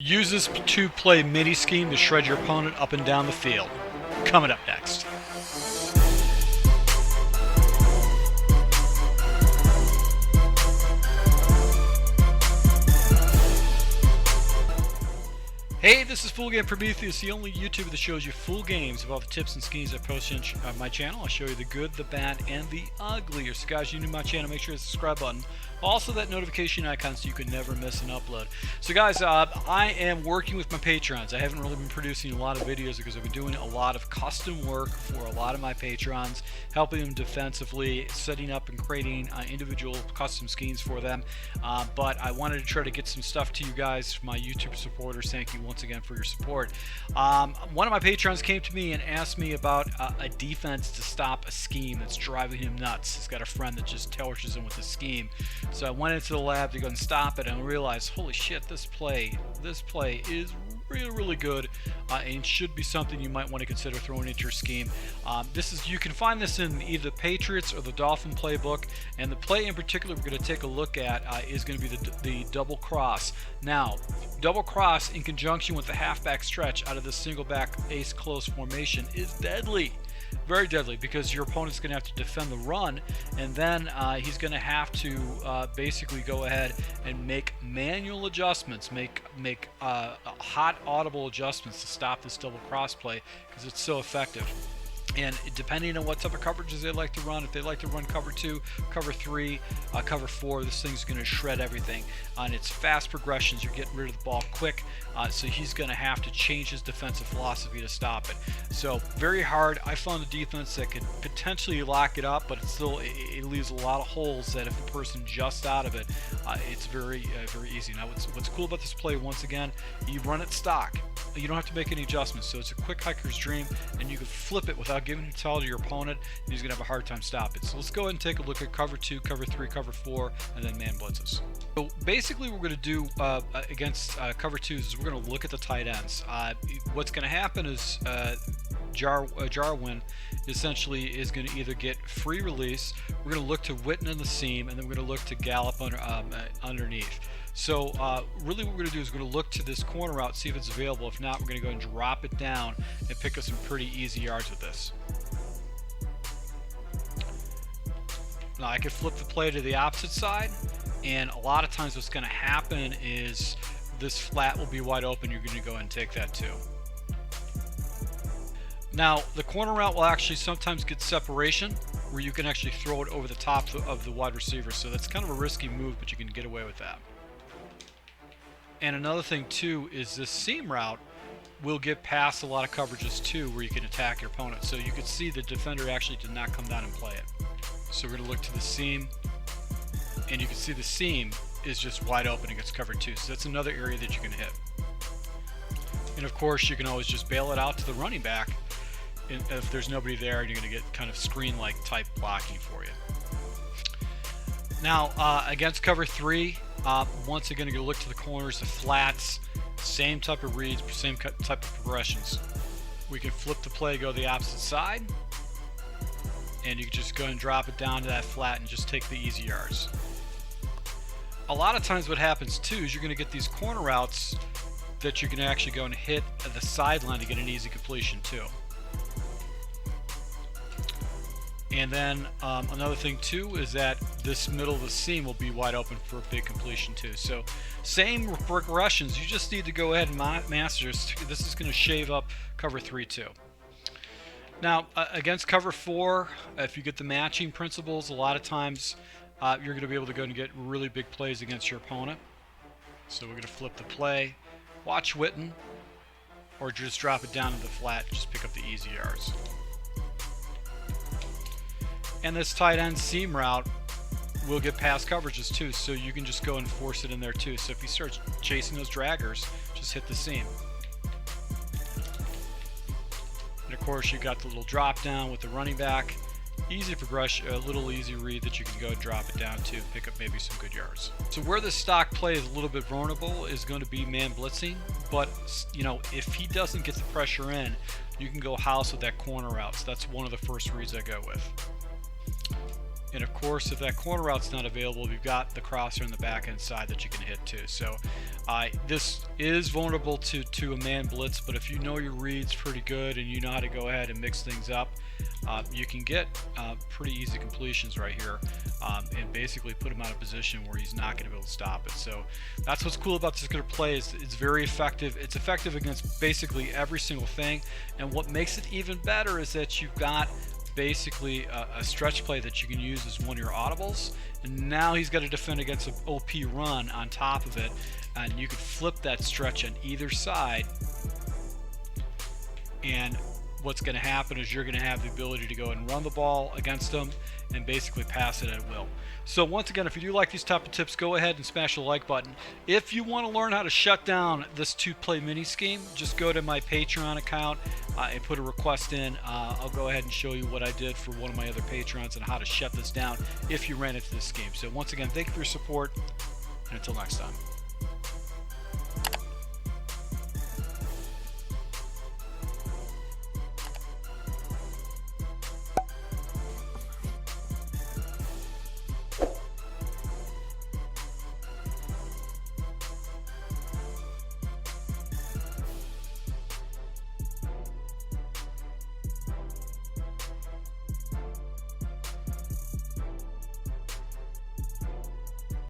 Use this two-play mini scheme to shred your opponent up and down the field. Coming up next. Hey, this is Full Game Prometheus, the only YouTuber that shows you full games of all the tips and schemes I post on my channel. I show you the good, the bad, and the ugly. So guys, you new to my channel, make sure to subscribe button. Also that notification icon so you can never miss an upload. So guys, I am working with my patrons. I haven't really been producing a lot of videos because I've been doing a lot of custom work for a lot of my patrons, helping them defensively, setting up and creating individual custom schemes for them. But I wanted to try to get some stuff to you guys, my YouTube supporters. Thank you once again for your support. One of my patrons came to me and asked me about a defense to stop a scheme that's driving him nuts. He's got a friend that just torches him with a scheme. So I went into the lab to go and stop it and realized, holy shit, this play is really good and should be something you might want to consider throwing into your scheme. You can find this in either the Patriots or the Dolphin playbook, and the play in particular we're going to take a look at is going to be the double cross. Now, double cross in conjunction with the halfback stretch out of the single back ace close formation is deadly. Very deadly, because your opponent's going to have to defend the run, and then he's going to have to basically go ahead and make manual adjustments, make hot audible adjustments to stop this double cross play because it's so effective. And depending on what type of coverages they like to run, if they like to run cover 2, cover 3, cover 4, this thing's going to shred everything. And it's fast progressions. You're getting rid of the ball quick, so he's going to have to change his defensive philosophy to stop it. So very hard. I found a defense that could potentially lock it up, but it leaves a lot of holes that if a person just out of it, it's very easy. Now what's cool about this play, once again, you run it stock. You don't have to make any adjustments, so it's a quick hiker's dream, and you can flip it without giving it to your opponent, and he's going to have a hard time stopping it. So let's go ahead and take a look at cover 2, cover 3, cover 4, and then man blitzes. So basically what we're going to do against cover 2s is we're going to look at the tight ends. What's going to happen is Jarwin essentially is going to either get free release, we're going to look to Witten in the seam, and then we're going to look to Gallop underneath. So really what we're going to do is we're going to look to this corner route, see if it's available. If not, we're going to go and drop it down and pick up some pretty easy yards with this. Now I could flip the play to the opposite side, and a lot of times what's going to happen is this flat will be wide open. You're going to go ahead and take that too. Now the corner route will actually sometimes get separation where you can actually throw it over the top of the wide receiver. So that's kind of a risky move, but you can get away with that. And another thing too is this seam route will get past a lot of coverages too, where you can attack your opponent. So you can see the defender actually did not come down and play it. So we're going to look to the seam, and you can see the seam is just wide open against cover 2. So that's another area that you can hit. And of course you can always just bail it out to the running back if there's nobody there, and you're going to get kind of screen-like type blocking for you. Now against cover 3, once again, you're going to look to the corners, the flats, same type of reads, same type of progressions. We can flip the play, go the opposite side, and you can just go and drop it down to that flat and just take the easy yards. A lot of times what happens too is you're going to get these corner routes that you can actually go and hit at the sideline to get an easy completion too. And then another thing too is that this middle of the seam will be wide open for a big completion too. So same progressions, you just need to go ahead and master this. This is going to shave up cover 3 too. Now against cover 4, if you get the matching principles, a lot of times you're going to be able to go and get really big plays against your opponent. So we're going to flip the play, watch Witten, or just drop it down to the flat, just pick up the easy yards. And this tight end seam route will get past coverages too, so you can just go and force it in there too. So if you start chasing those draggers, just hit the seam. And of course you got the little drop down with the running back. Easy progression, a little easy read that you can go and drop it down to, pick up maybe some good yards. So where the stock play is a little bit vulnerable is going to be man blitzing, but you know, if he doesn't get the pressure in, you can go house with that corner route. So that's one of the first reads I go with. And of course, if that corner route's not available, you've got the crosser in the back end side that you can hit too. So this is vulnerable to a man blitz, but if you know your reads pretty good and you know how to go ahead and mix things up, you can get pretty easy completions right here, and basically put him out of position where he's not going to be able to stop it. So that's what's cool about this particular play, is it's very effective. It's effective against basically every single thing, and what makes it even better is that you've got basically a stretch play that you can use as one of your audibles, and now he's got to defend against an OP run on top of it, and you can flip that stretch on either side, and what's going to happen is you're going to have the ability to go and run the ball against them and basically pass it at will. So once again, if you do like these type of tips, go ahead and smash the like button. If you want to learn how to shut down this 2-play mini scheme, just go to my Patreon account and put a request in. I'll go ahead and show you what I did for one of my other Patrons and how to shut this down if you ran into this scheme. So once again, thank you for your support, and until next time.